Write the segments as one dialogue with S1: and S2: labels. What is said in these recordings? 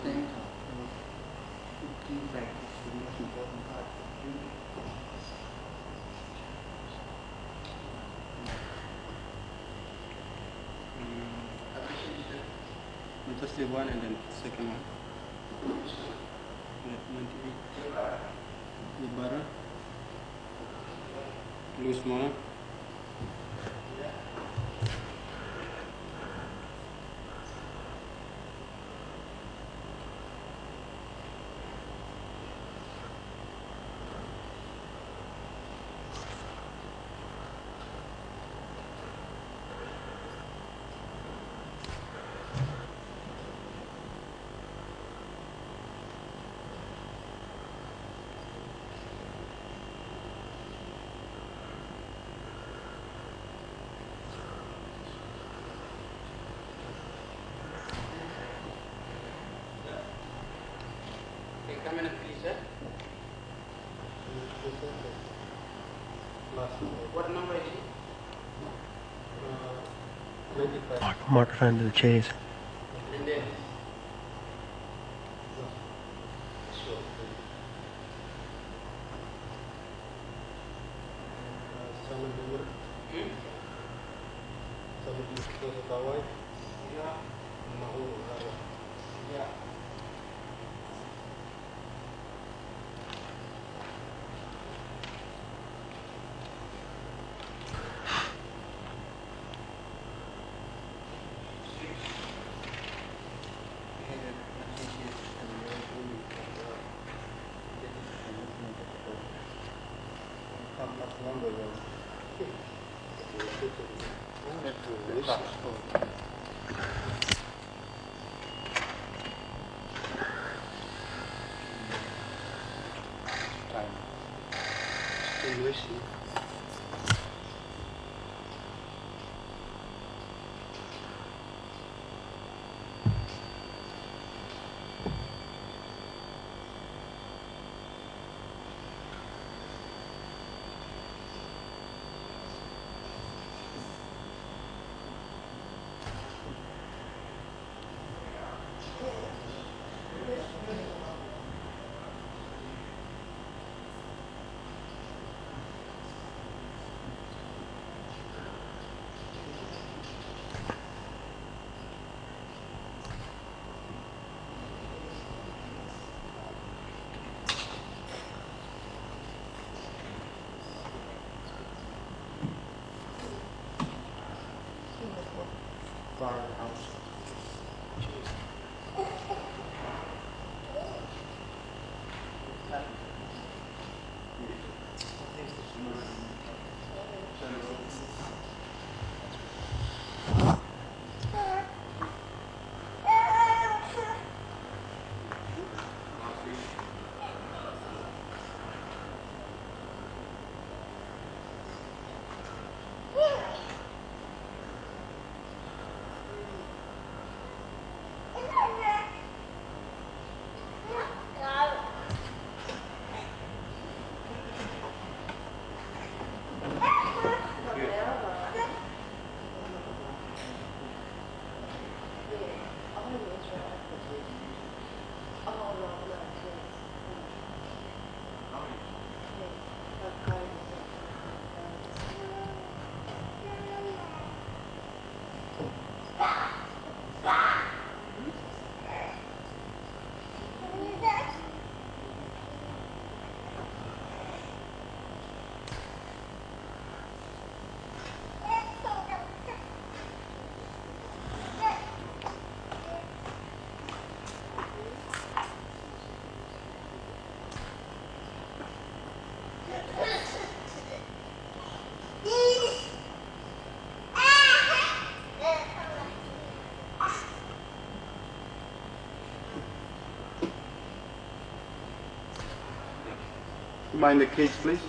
S1: same time, team practice is the most important part of duty. Just the one and then second one. 98. The butter. Loose more. Come in, please, sir. What number is it?
S2: Mark under the chase.
S1: And then house. Mind the cage, please.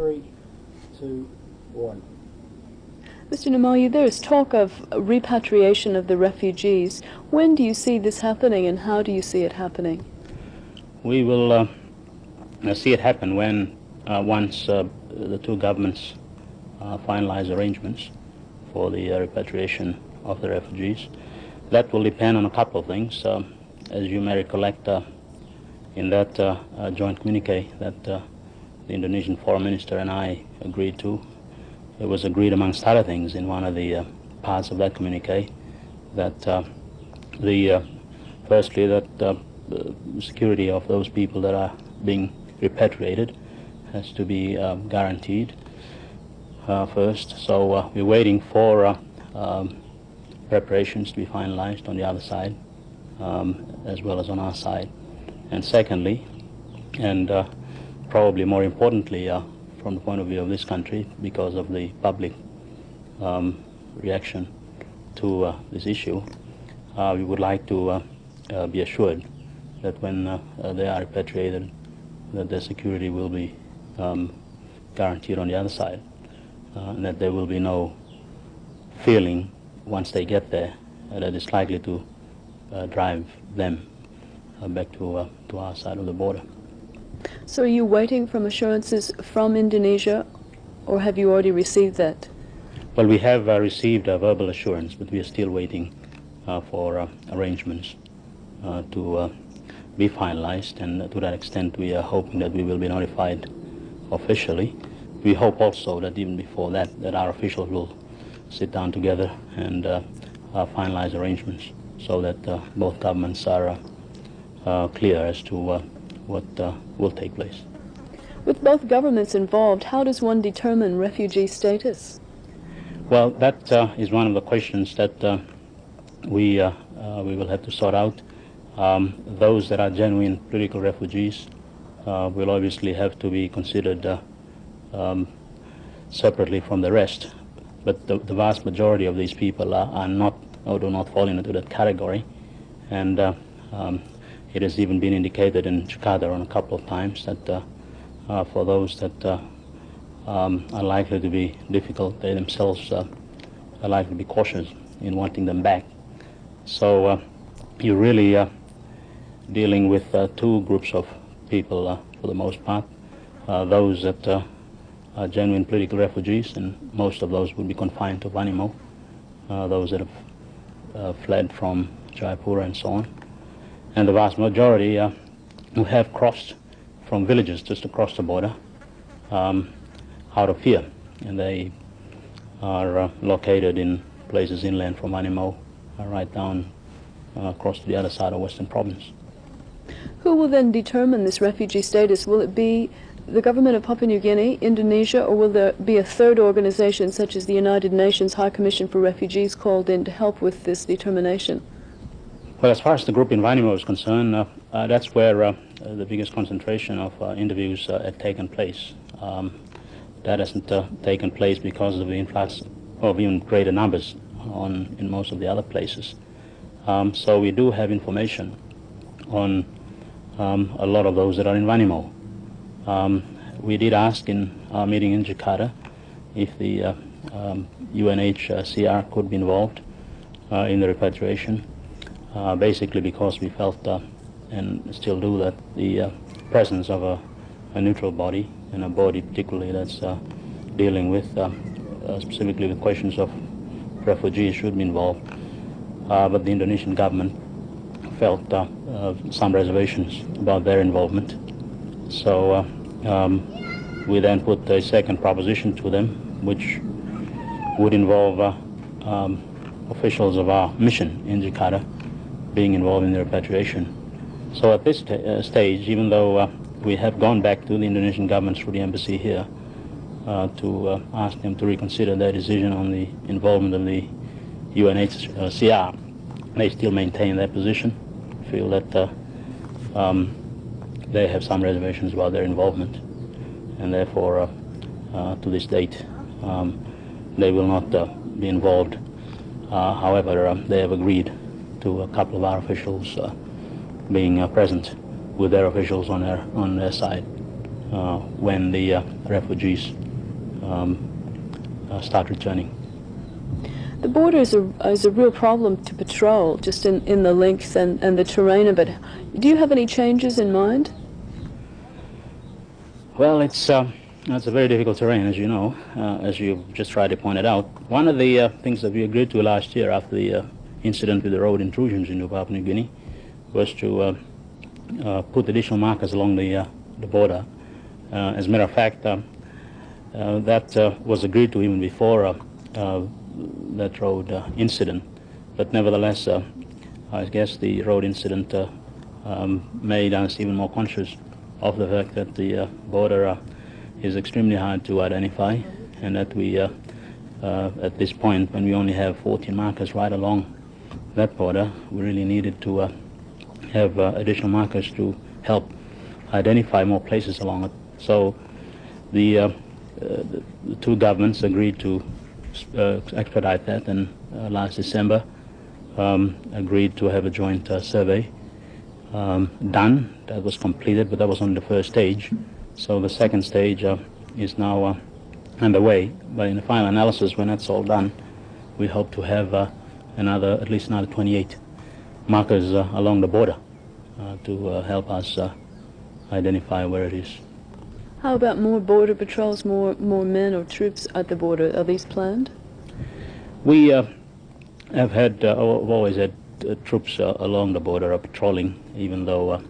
S1: 3, 2, 1.
S2: Mr. Namaliu, there is talk of repatriation of the refugees. When do you see this happening, and how do you see it happening?
S3: We will see it happen when once the two governments finalize arrangements for the repatriation of the refugees. That will depend on a couple of things. As you may recollect, in that joint communique that the Indonesian Foreign Minister and I agreed to, it was agreed amongst other things in one of the parts of that communique that firstly that the security of those people that are being repatriated has to be guaranteed first. So we're waiting for preparations to be finalized on the other side as well as on our side. And secondly, and probably more importantly from the point of view of this country, because of the public reaction to this issue, we would like to be assured that when they are repatriated, that their security will be guaranteed on the other side, and that there will be no feeling once they get there that it's likely to drive them back to our side of the border.
S2: So are you waiting for assurances from Indonesia, or have you already received that?
S3: Well, we have received a verbal assurance, but we are still waiting for arrangements to be finalized, and to that extent we are hoping that we will be notified officially. We hope also that even before that, that our officials will sit down together and finalize arrangements so that both governments are clear as to what will take place.
S2: With both governments involved, how does one determine refugee status?
S3: Well, that is one of the questions that we will have to sort out. Those that are genuine political refugees will obviously have to be considered separately from the rest. But the vast majority of these people are not, or do not fall into that category. And it has even been indicated in Jakarta on a couple of times that for those that are likely to be difficult, they themselves are likely to be cautious in wanting them back. So you're really dealing with two groups of people for the most part. Those that are genuine political refugees, and most of those would be confined to Vanimo. Those that have fled from Jayapura and so on. And the vast majority who have crossed from villages just across the border out of fear, and they are located in places inland from Vanimo, right down across to the other side of Western Province.
S2: Who will then determine this refugee status? Will it be the government of Papua New Guinea, Indonesia, or will there be a third organization such as the United Nations High Commission for Refugees called in to help with this determination?
S3: Well, as far as the group in Vanimo is concerned, that's where the biggest concentration of interviews had taken place. That hasn't taken place because of the influx of even greater numbers in most of the other places. So we do have information on a lot of those that are in Vanimo. We did ask in our meeting in Jakarta if the UNHCR could be involved in the repatriation. Basically because we felt, and still do, that the presence of a neutral body, and a body particularly that's dealing with specifically with questions of refugees, should be involved. But the Indonesian government felt some reservations about their involvement. So we then put a second proposition to them, which would involve officials of our mission in Jakarta being involved in the repatriation. So at this stage, even though we have gone back to the Indonesian government through the embassy here to ask them to reconsider their decision on the involvement of the UNHCR, they still maintain their position, feel that they have some reservations about their involvement, and therefore to this date they will not be involved. However, they have agreed to a couple of our officials being present with their officials on their side, when the refugees start returning.
S2: The border is a real problem to patrol, just in the length and the terrain of it. Do you have any changes in mind?
S3: Well, it's a very difficult terrain, as you know, as you just rightly pointed out. One of the things that we agreed to last year after the incident with the road intrusions into Papua New Guinea was to put additional markers along the border. As a matter of fact, that was agreed to even before that road incident. But nevertheless, I guess the road incident made us even more conscious of the fact that the border is extremely hard to identify, and that we, at this point, when we only have 14 markers right along that border, we really needed to have additional markers to help identify more places along it. So the two governments agreed to expedite that, and last December agreed to have a joint survey done. That was completed, but that was only the first stage. So the second stage is now underway. But in the final analysis, when that's all done, we hope to have at least another 28 markers along the border to help us identify where it is.
S2: How about more border patrols, more men or troops at the border? Are these planned?
S3: We have always had troops along the border patrolling, even though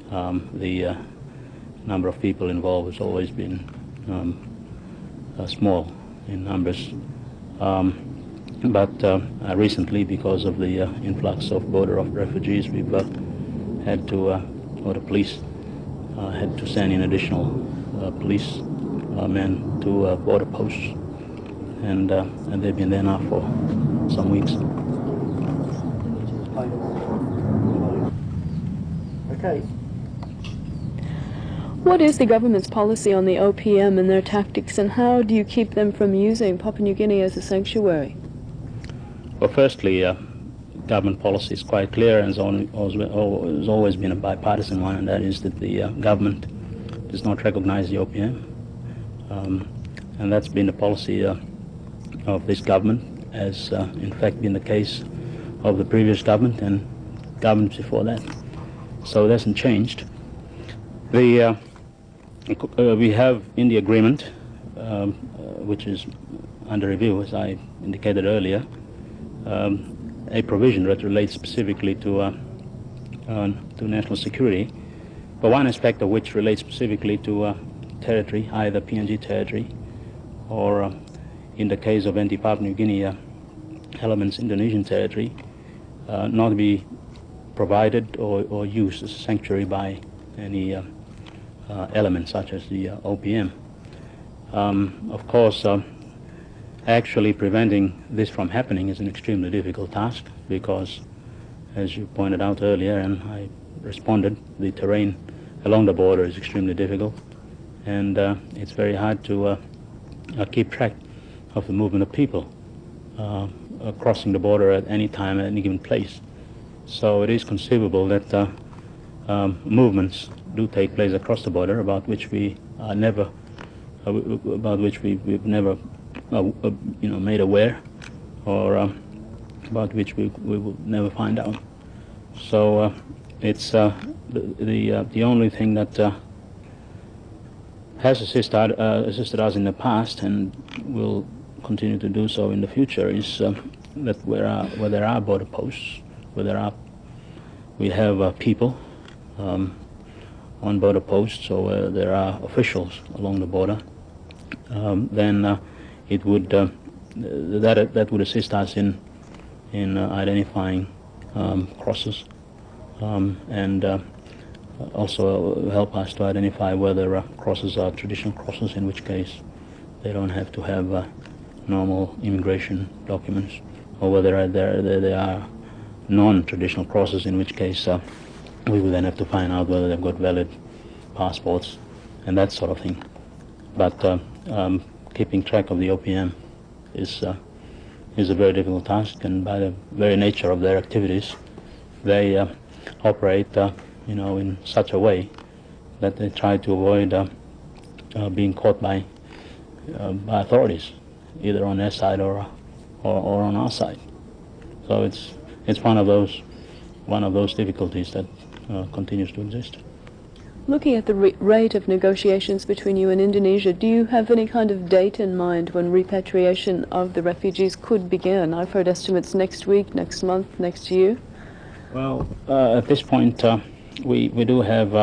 S3: the number of people involved has always been small in numbers. But recently, because of the influx of border of refugees, we've had to, or the police had to send in additional police men to border posts, and they've been there now for some weeks.
S1: Okay.
S2: What is the government's policy on the OPM and their tactics, and how do you keep them from using Papua New Guinea as a sanctuary?
S3: Well, firstly, government policy is quite clear, and has always been a bipartisan one, and that is that the government does not recognize the OPM. And that's been the policy of this government, as in fact been the case of the previous government and governments before that. So it hasn't changed. We have in the agreement, which is under review, as I indicated earlier, a provision that relates specifically to national security, but one aspect of which relates specifically to territory, either PNG territory or, in the case of anti-Papua New Guinea elements, Indonesian territory, not to be provided or used as a sanctuary by any element such as the OPM. Of course, actually preventing this from happening is an extremely difficult task because, as you pointed out earlier, and I responded, the terrain along the border is extremely difficult, and it's very hard to keep track of the movement of people crossing the border at any time, at any given place. So it is conceivable that movements do take place across the border about which we are never, we've never made aware, or about which we will never find out. So it's the only thing that has assisted us in the past and will continue to do so in the future is that where there are border posts, we have people on border posts, so there are officials along the border, then it would that would assist us in identifying crosses, and also help us to identify whether crosses are traditional crosses, in which case they don't have to have normal immigration documents, or whether they are non-traditional crosses, in which case we will then have to find out whether they've got valid passports and that sort of thing. But keeping track of the OPM is a very difficult task, and by the very nature of their activities, they operate in such a way that they try to avoid being caught by authorities, either on their side or on our side. So it's one of those difficulties that continues to exist.
S2: Looking at the rate of negotiations between you and Indonesia, do you have any kind of date in mind when repatriation of the refugees could begin? I've heard estimates next week, next month, next year.
S3: Well, at this point, we do have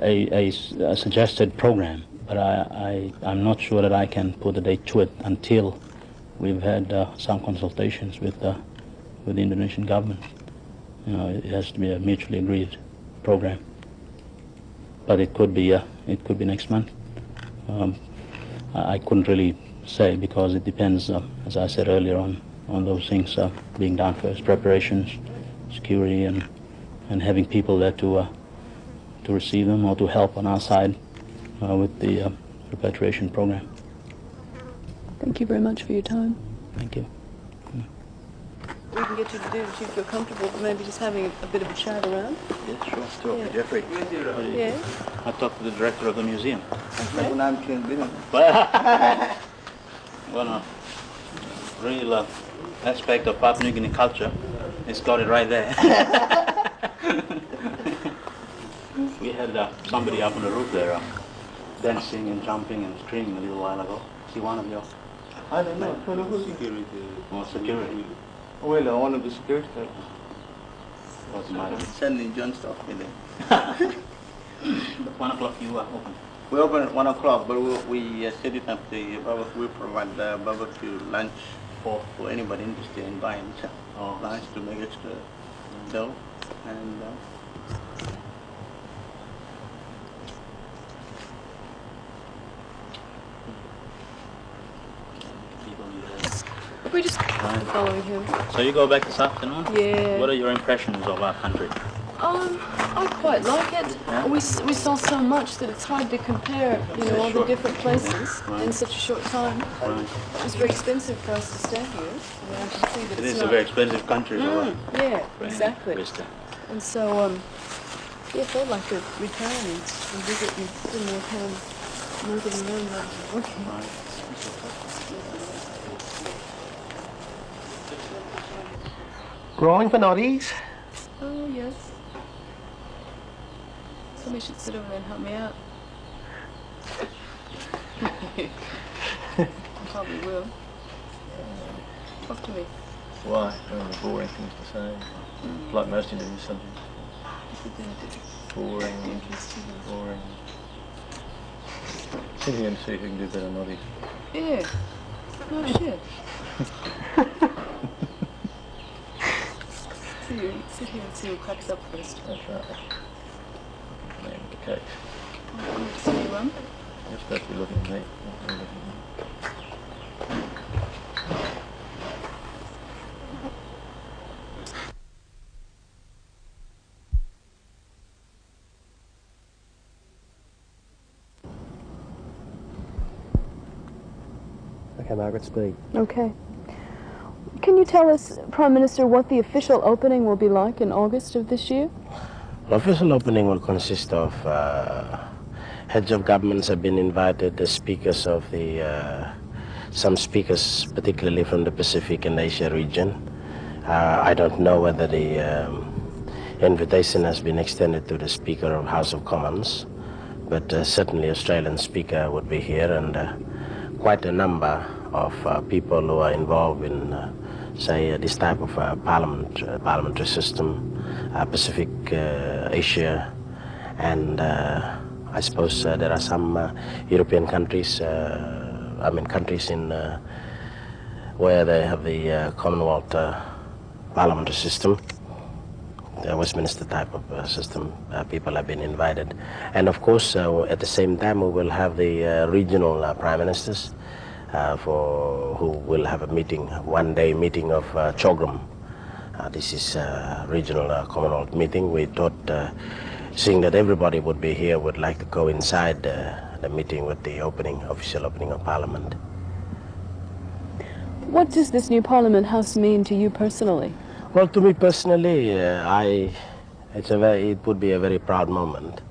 S3: a suggested program, but I'm not sure that I can put a date to it until we've had some consultations with the Indonesian government. You know, it has to be a mutually agreed program. But it could be next month. I couldn't really say because it depends, as I said earlier, on those things being done first: preparations, security, and having people there to receive them or to help on our side with the repatriation program.
S2: Thank you very much for your time.
S3: Thank you.
S2: We can get you to do what you feel comfortable, but maybe just having a bit of a chat around.
S3: Yes, sure. Talk
S2: Yeah.
S3: to Jeffrey.
S2: Yeah.
S3: I talked to the director of the museum.
S2: Okay.
S3: Well, a real aspect of Papua New Guinea culture, it's got it right there. We had somebody up on the roof there dancing and jumping and screaming a little while ago. See one of your...
S1: I don't know. Security.
S3: Oh, security.
S1: Well, one of the security guys.
S3: What's the matter?
S1: Sending John stuff in there.
S3: 1 o'clock you are open.
S1: We open at 1 o'clock, but we set it up the barbecue. We provide the barbecue lunch for anybody interested in buying lunch to make extra dough. And
S2: If we just following him.
S3: So you go back this afternoon?
S2: Yeah.
S3: What are your impressions of our country?
S2: I quite like it.
S3: Yeah.
S2: We saw so much that it's hard to compare, you know, all the
S3: Sure.
S2: different places
S3: Right.
S2: in such a short time.
S3: Right.
S2: It's very expensive for us to stay here. I mean, I can see that
S3: It
S2: it's
S3: is
S2: not.
S3: a very expensive country.
S2: Yeah, exactly.
S3: Vista.
S2: And so, yes, I'd like to return and visit and spend more time moving around rather than working.
S3: Right.
S4: Rolling for noddies.
S2: Oh, yes. Somebody should sit over there and help me out. I probably will. Talk to me.
S4: Why? Boring things to say. Like most interviews, something
S2: If you're going to do
S4: boring,
S2: interesting.
S4: boring. See if you can see who can do better noddies.
S2: Yeah. No shit. Sit here and see who cracks up first.
S4: That's right. Name the cake.
S2: See you,
S4: You're supposed to be looking at me. Not me looking at you. Okay, Margaret, speak.
S2: Okay. Can you tell us, Prime Minister, what the official opening will be like in August of this year?
S5: The official opening will consist of heads of governments have been invited, the speakers of some speakers, particularly from the Pacific and Asia region. I don't know whether the invitation has been extended to the Speaker of House of Commons, but certainly Australian speaker would be here, and quite a number of people who are involved in say this type of parliamentary system, Pacific Asia, and I suppose there are some European countries, countries in where they have the Commonwealth parliamentary system, the Westminster type of system. People have been invited, and of course at the same time we will have the regional prime ministers who will have a meeting, one-day meeting of Chogram. This is a regional Commonwealth meeting. We thought, seeing that everybody would be here, would like to coincide the meeting with the official opening of Parliament.
S2: What does this new Parliament House mean to you personally?
S5: Well, to me personally, it would be a very proud moment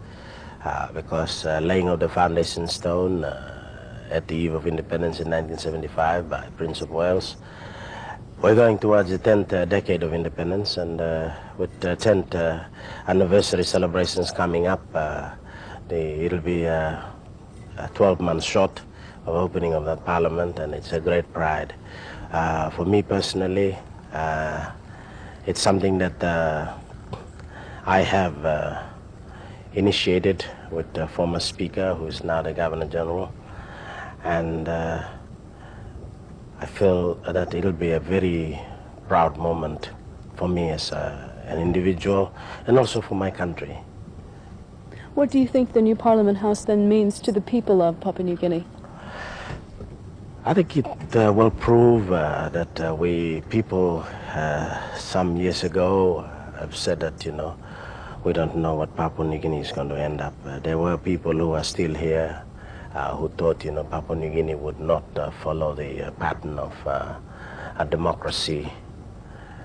S5: because laying of the foundation stone at the eve of independence in 1975 by Prince of Wales. We're going towards the 10th decade of independence, and with the 10th anniversary celebrations coming up, it'll be 12 months short of opening of that parliament, and it's a great pride. For me personally, it's something that I have initiated with the former speaker, who is now the Governor General, and I feel that it'll be a very proud moment for me as an individual, and also for my country.
S2: What do you think the new Parliament House then means to the people of Papua New Guinea?
S5: I think it will prove that we people some years ago have said that, you know, we don't know what Papua New Guinea is going to end up. There were people who are still here who thought, you know, Papua New Guinea would not follow the pattern of a democracy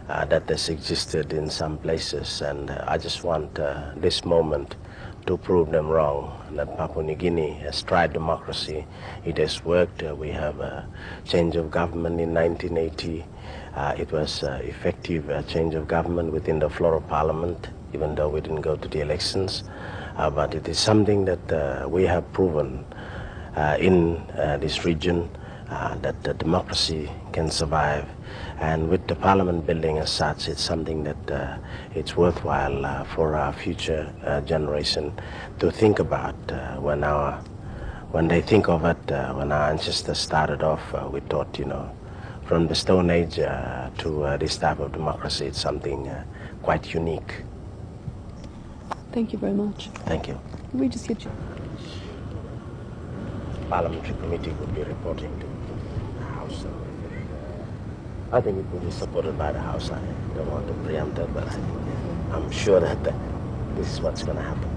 S5: that has existed in some places. And I just want this moment to prove them wrong, that Papua New Guinea has tried democracy. It has worked. We have a change of government in 1980. It was effective change of government within the floor of Parliament, even though we didn't go to the elections. But it is something that we have proven in this region, that democracy can survive. And with the parliament building as such, it's something that it's worthwhile for our future generation to think about. When they think of it, when our ancestors started off, we thought, you know, from the Stone Age to this type of democracy, it's something quite unique.
S2: Thank you very much.
S5: Thank you.
S2: Can we just get you?
S5: Parliamentary committee will be reporting to the House. I think it will be supported by the House. I don't want to preempt it, but I'm sure that this is what's going to happen.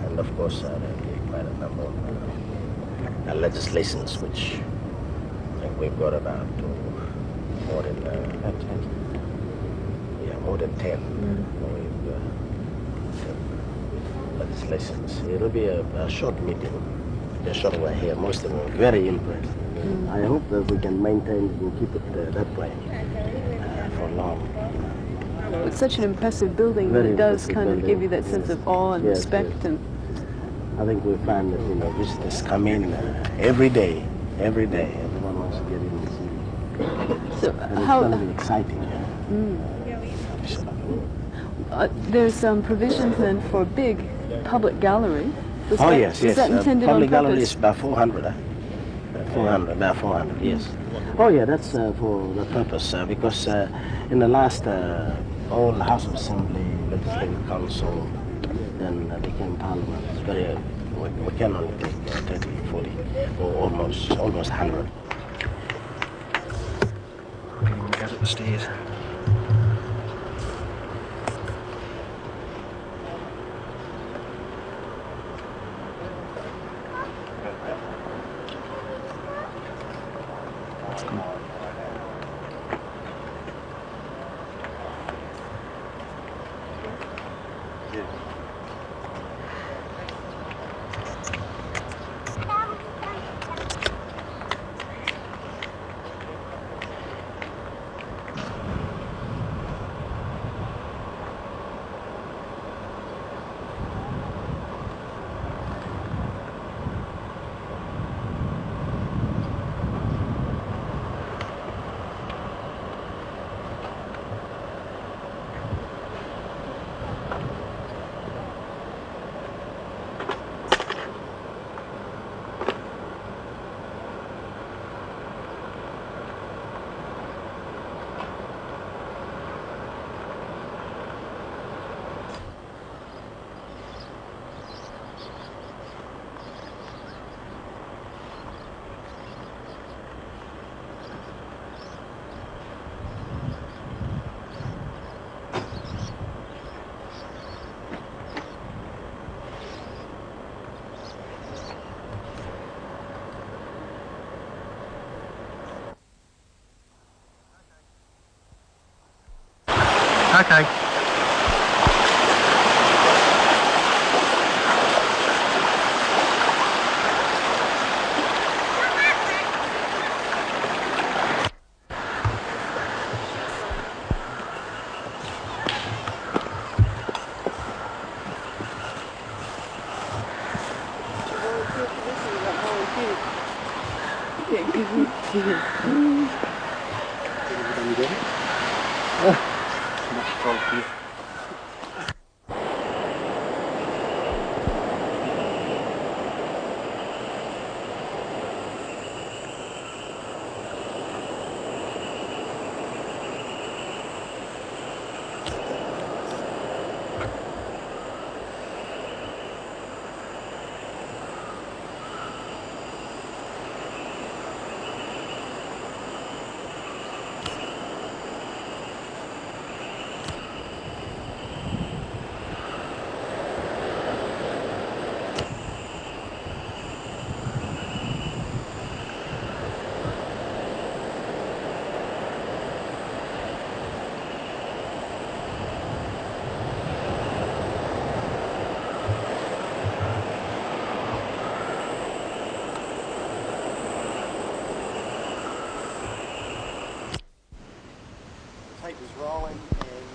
S5: And of course, there will be quite a number of legislations, which I think we've got about more than 10. Yeah, more than 10. Legislations. It'll be a short meeting. The short one here, most of them are very impressed. I hope that we can maintain it and keep it that way for long.
S2: It's such an impressive building that it does kind of give you that sense of awe and respect.
S5: Yes.
S2: And
S5: I think we find that, you know, visitors come in every day. Everyone wants to get in and see.
S2: So
S5: And it's going to be exciting.
S2: There's provisions then for a big public gallery.
S5: Yes.
S2: Is that intended on
S5: Public gallery
S2: purpose?
S5: is about 400. 400, yes. Oh yeah, that's for the purpose, because in the last old House of Assembly, Legislative Council, then became Parliament. It's very, we can only take 30, 40, or almost 100.
S4: Get up the stairs. Okay.
S5: Tape is rolling and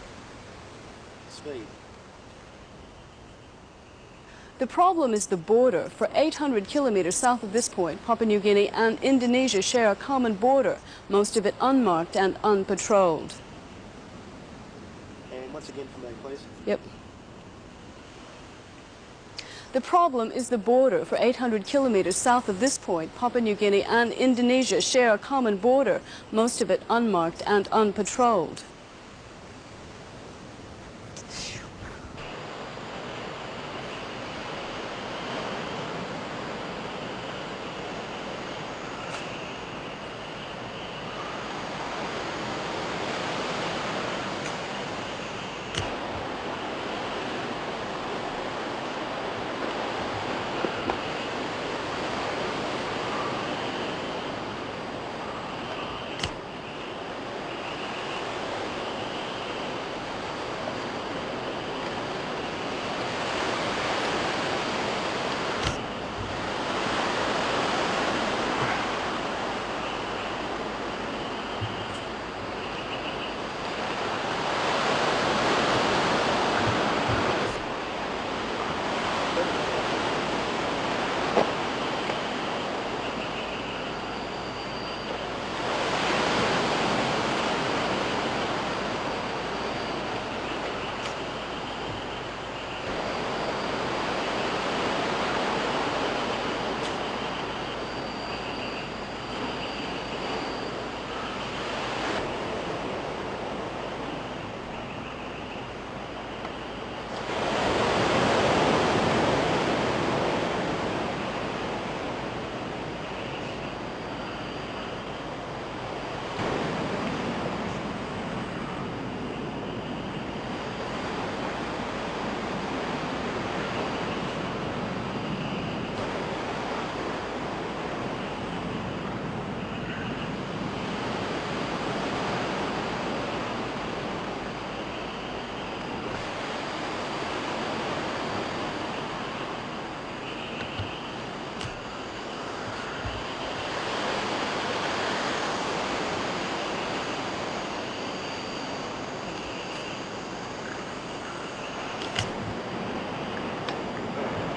S5: speed.
S2: The problem is the border. For 800 kilometers south of this point, Papua New Guinea and Indonesia share a common border, most of it unmarked and unpatrolled.
S5: And once again from there, please.
S2: Yep. The problem is the border. For 800 kilometers south of this point, Papua New Guinea and Indonesia share a common border, most of it unmarked and unpatrolled.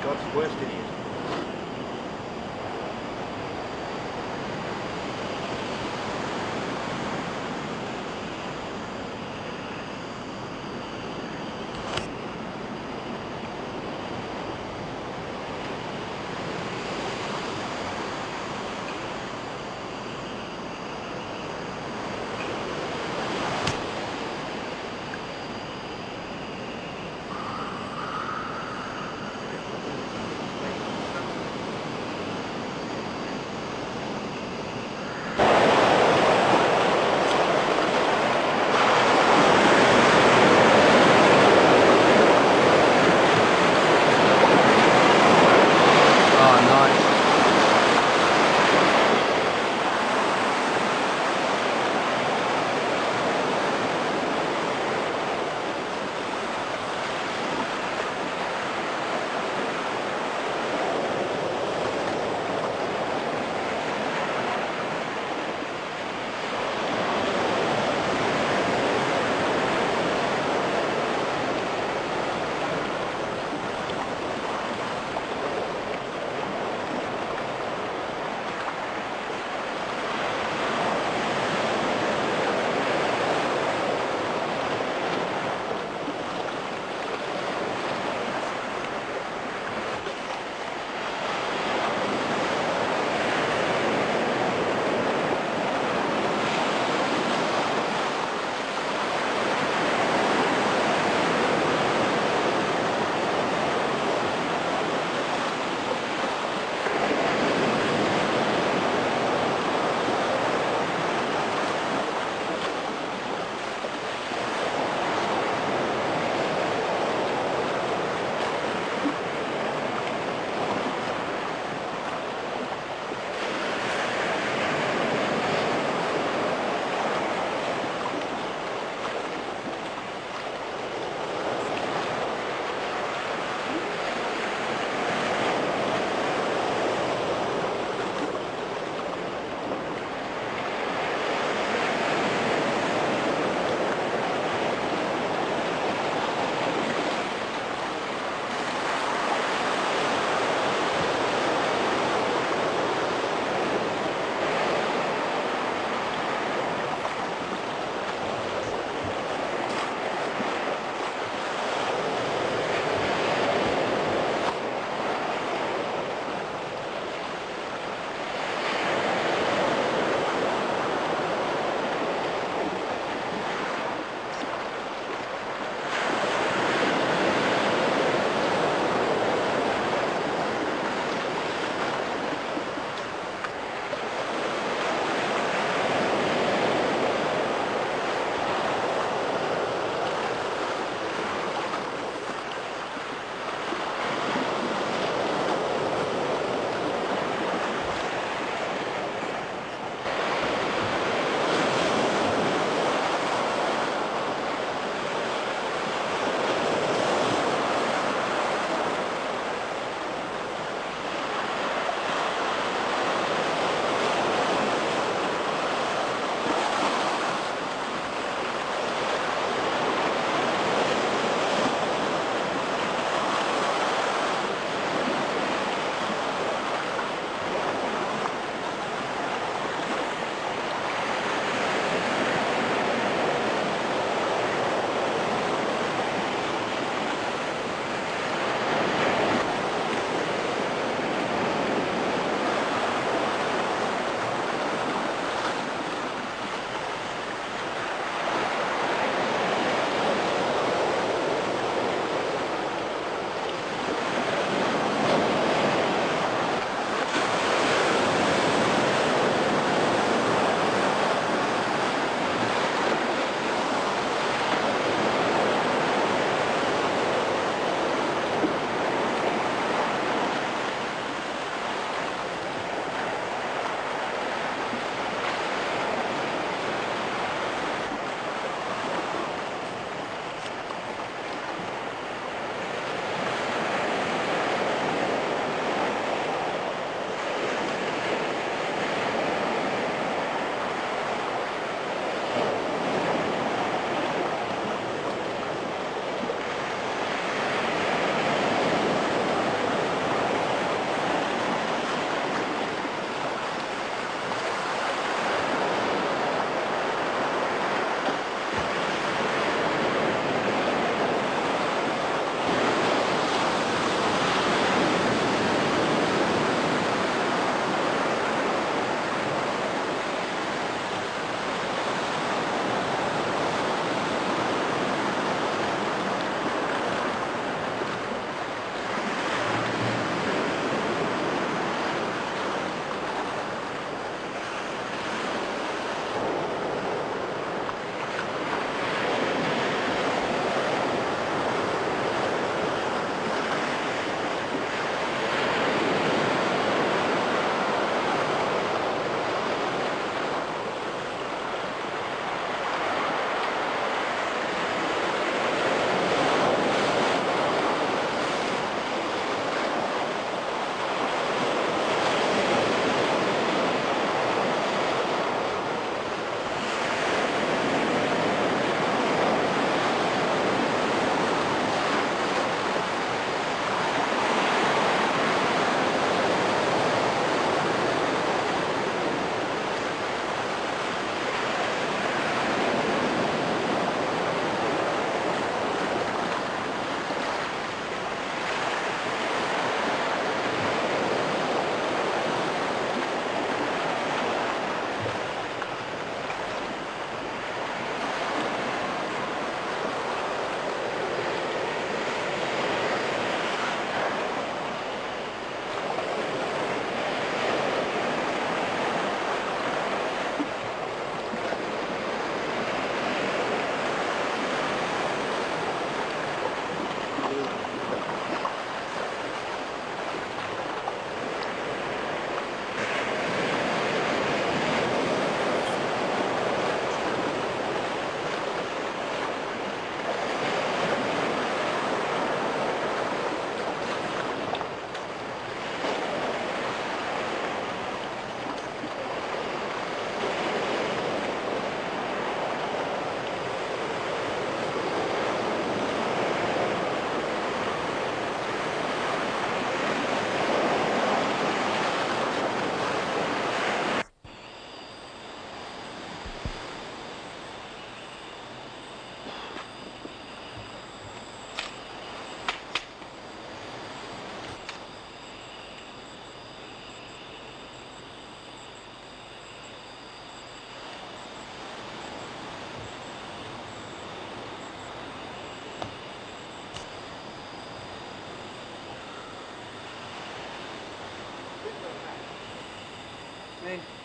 S5: God's worst idiot.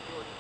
S1: Close.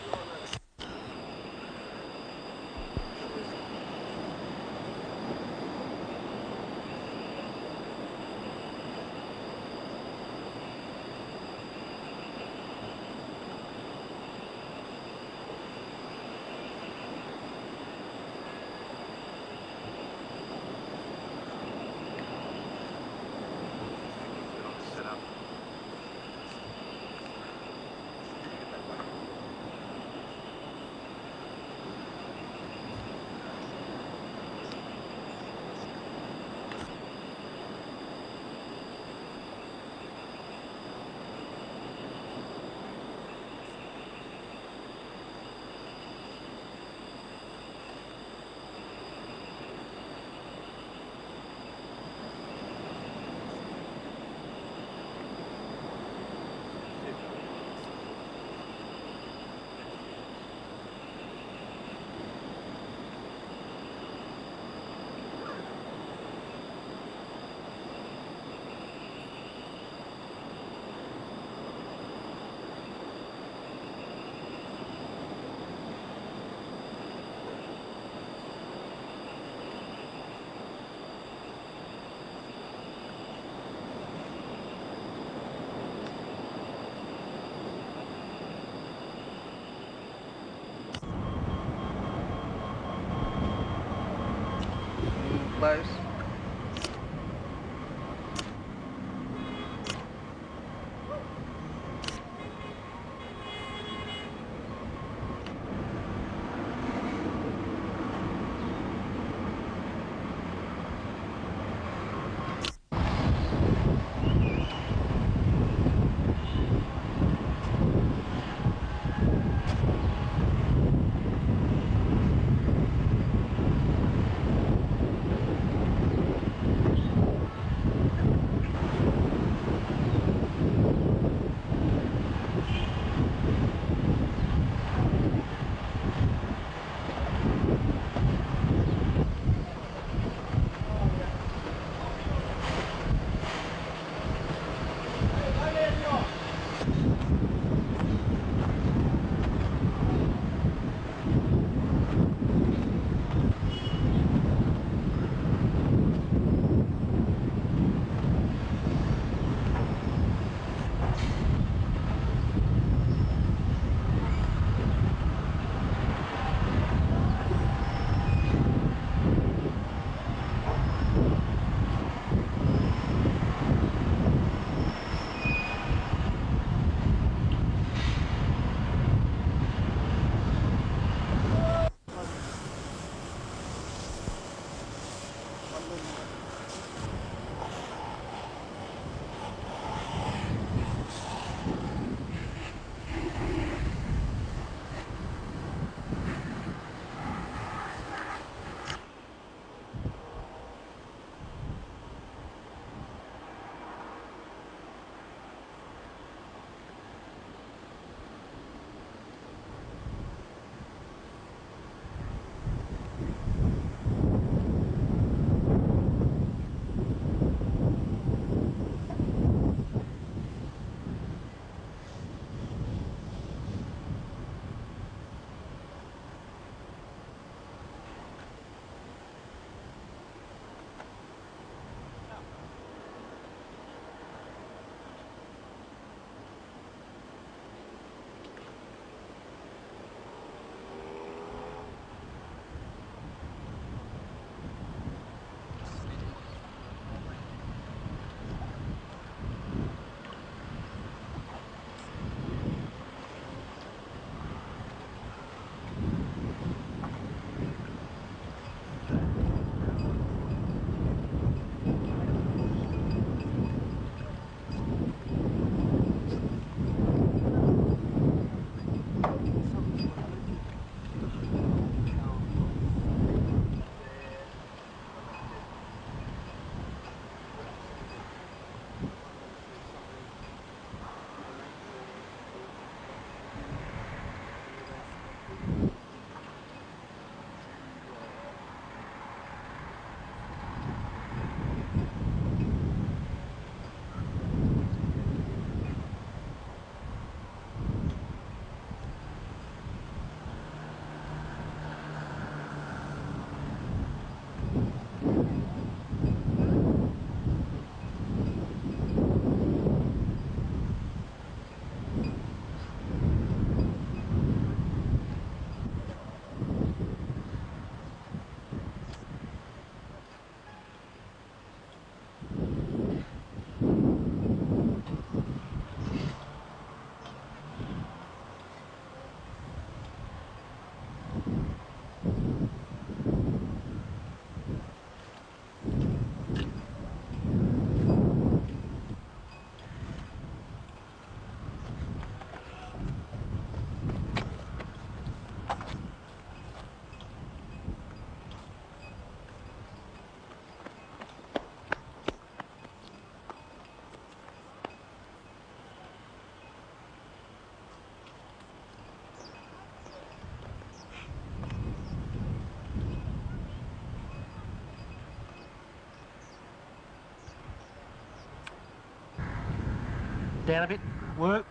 S5: Down a bit. Work.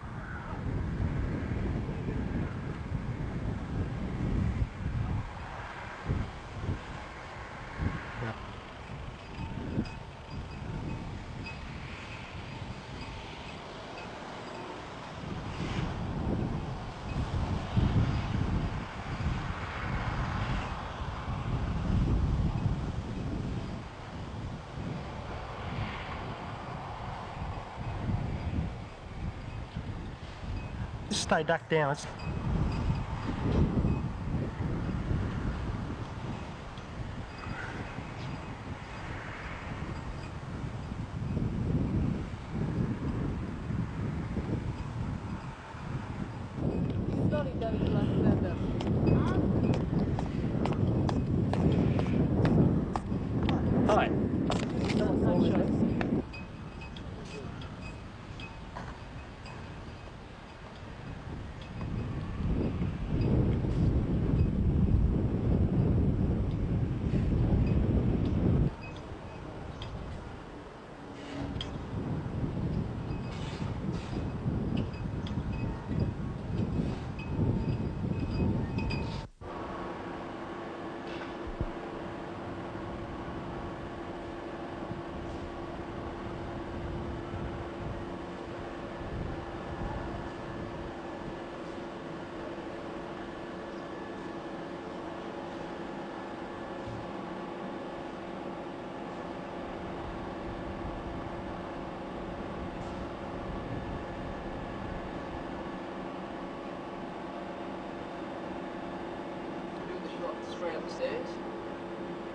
S5: Just stay ducked down. It's
S3: Hi.
S6: Straight up the stairs.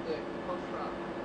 S6: The contract.